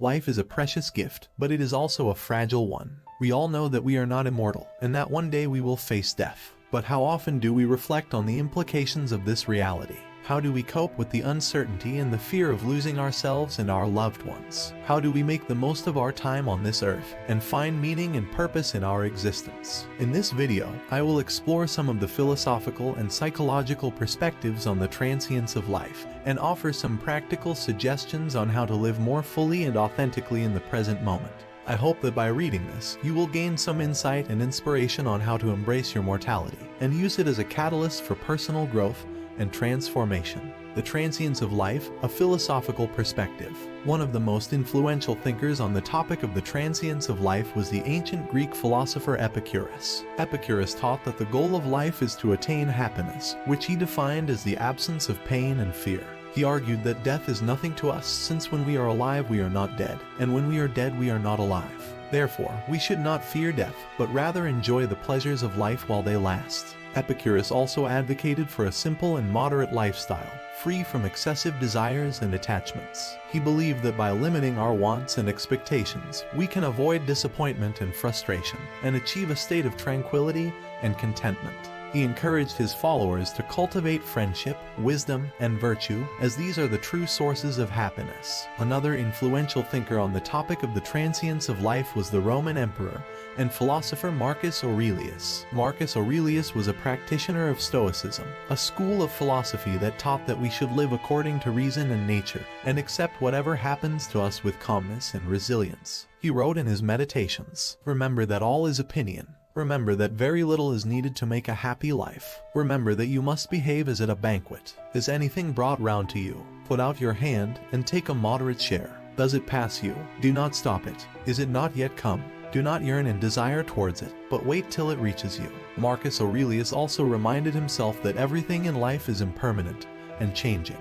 Life is a precious gift, but it is also a fragile one. We all know that we are not immortal, and that one day we will face death. But how often do we reflect on the implications of this reality? How do we cope with the uncertainty and the fear of losing ourselves and our loved ones? How do we make the most of our time on this earth and find meaning and purpose in our existence? In this video, I will explore some of the philosophical and psychological perspectives on the transience of life and offer some practical suggestions on how to live more fully and authentically in the present moment. I hope that by reading this, you will gain some insight and inspiration on how to embrace your mortality and use it as a catalyst for personal growth and transformation. The Transience of Life, a philosophical perspective. One of the most influential thinkers on the topic of the transience of life was the ancient Greek philosopher Epicurus. Epicurus taught that the goal of life is to attain happiness, which he defined as the absence of pain and fear. He argued that death is nothing to us, since when we are alive we are not dead, and when we are dead we are not alive. Therefore, we should not fear death, but rather enjoy the pleasures of life while they last. Epicurus also advocated for a simple and moderate lifestyle, free from excessive desires and attachments. He believed that by limiting our wants and expectations, we can avoid disappointment and frustration, and achieve a state of tranquility and contentment. He encouraged his followers to cultivate friendship, wisdom, and virtue, as these are the true sources of happiness. Another influential thinker on the topic of the transience of life was the Roman emperor and philosopher Marcus Aurelius. Marcus Aurelius was a practitioner of Stoicism, a school of philosophy that taught that we should live according to reason and nature, and accept whatever happens to us with calmness and resilience. He wrote in his Meditations, "Remember that all is opinion. Remember that very little is needed to make a happy life. Remember that you must behave as at a banquet. Is anything brought round to you? Put out your hand and take a moderate share. Does it pass you? Do not stop it. Is it not yet come? Do not yearn and desire towards it, but wait till it reaches you." Marcus Aurelius also reminded himself that everything in life is impermanent and changing,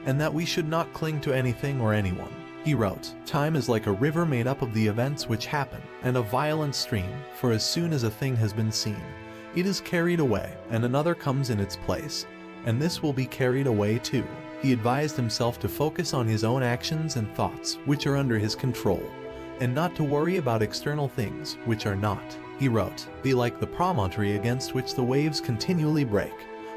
and that we should not cling to anything or anyone. He wrote, "Time is like a river made up of the events which happen, and a violent stream, for as soon as a thing has been seen, it is carried away, and another comes in its place, and this will be carried away too." He advised himself to focus on his own actions and thoughts, which are under his control, and not to worry about external things, which are not. He wrote, "Be like the promontory against which the waves continually break,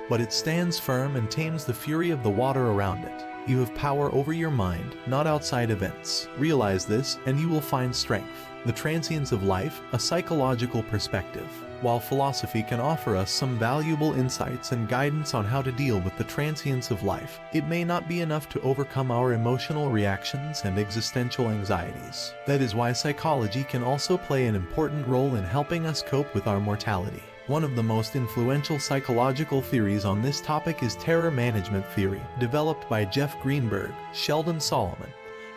but it stands firm and tames the fury of the water around it. You have power over your mind, not outside events. Realize this, and you will find strength." The transience of life, a psychological perspective. While philosophy can offer us some valuable insights and guidance on how to deal with the transience of life, it may not be enough to overcome our emotional reactions and existential anxieties. That is why psychology can also play an important role in helping us cope with our mortality. One of the most influential psychological theories on this topic is terror management theory, developed by Jeff Greenberg, Sheldon Solomon,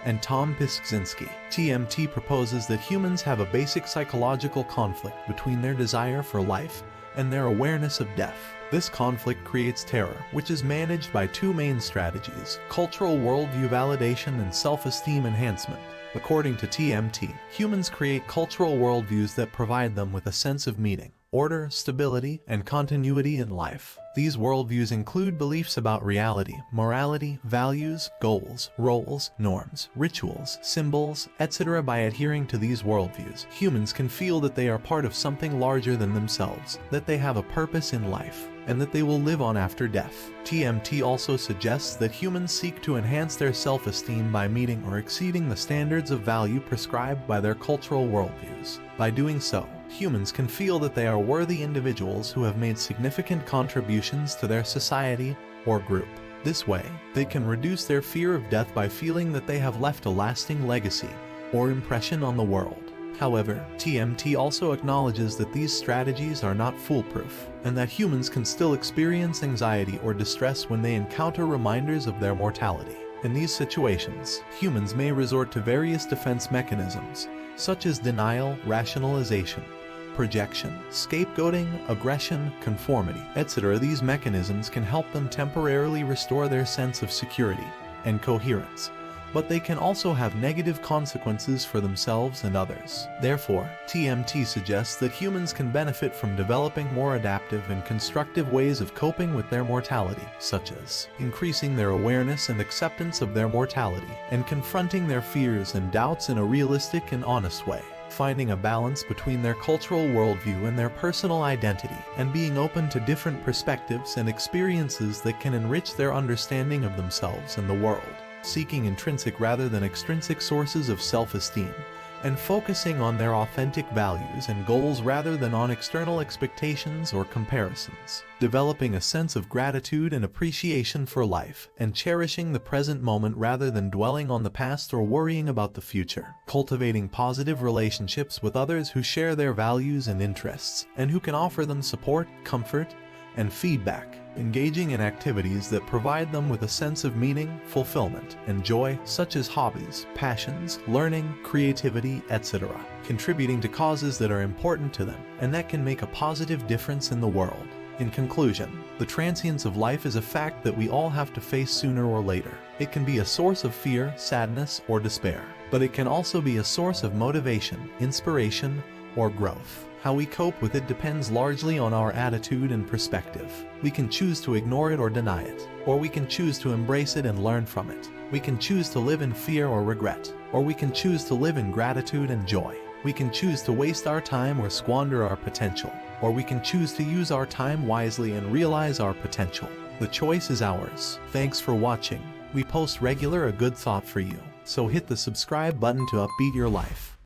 and Tom Piskaczynski. TMT proposes that humans have a basic psychological conflict between their desire for life and their awareness of death. This conflict creates terror, which is managed by two main strategies: cultural worldview validation and self-esteem enhancement. According to TMT, humans create cultural worldviews that provide them with a sense of meaning, order, stability, and continuity in life. These worldviews include beliefs about reality, morality, values, goals, roles, norms, rituals, symbols, etc. By adhering to these worldviews, humans can feel that they are part of something larger than themselves, that they have a purpose in life, and that they will live on after death. TMT also suggests that humans seek to enhance their self-esteem by meeting or exceeding the standards of value prescribed by their cultural worldviews. By doing so, humans can feel that they are worthy individuals who have made significant contributions to their society or group. This way, they can reduce their fear of death by feeling that they have left a lasting legacy or impression on the world. However, TMT also acknowledges that these strategies are not foolproof, and that humans can still experience anxiety or distress when they encounter reminders of their mortality. In these situations, humans may resort to various defense mechanisms, such as denial, rationalization, projection, scapegoating, aggression, conformity, etc. These mechanisms can help them temporarily restore their sense of security and coherence, but they can also have negative consequences for themselves and others. Therefore, TMT suggests that humans can benefit from developing more adaptive and constructive ways of coping with their mortality, such as increasing their awareness and acceptance of their mortality, and confronting their fears and doubts in a realistic and honest way, finding a balance between their cultural worldview and their personal identity, and being open to different perspectives and experiences that can enrich their understanding of themselves and the world, seeking intrinsic rather than extrinsic sources of self-esteem, and focusing on their authentic values and goals rather than on external expectations or comparisons, developing a sense of gratitude and appreciation for life, and cherishing the present moment rather than dwelling on the past or worrying about the future, cultivating positive relationships with others who share their values and interests, and who can offer them support, comfort, and feedback, engaging in activities that provide them with a sense of meaning, fulfillment, and joy, such as hobbies, passions, learning, creativity, etc., contributing to causes that are important to them and that can make a positive difference in the world. In conclusion, the transience of life is a fact that we all have to face sooner or later. It can be a source of fear, sadness, or despair, but it can also be a source of motivation, inspiration, or growth. How we cope with it depends largely on our attitude and perspective. We can choose to ignore it or deny it, or we can choose to embrace it and learn from it. We can choose to live in fear or regret, or we can choose to live in gratitude and joy. We can choose to waste our time or squander our potential, or we can choose to use our time wisely and realize our potential. The choice is ours. Thanks for watching. We post regular a good thought for you, so hit the subscribe button to upbeat your life.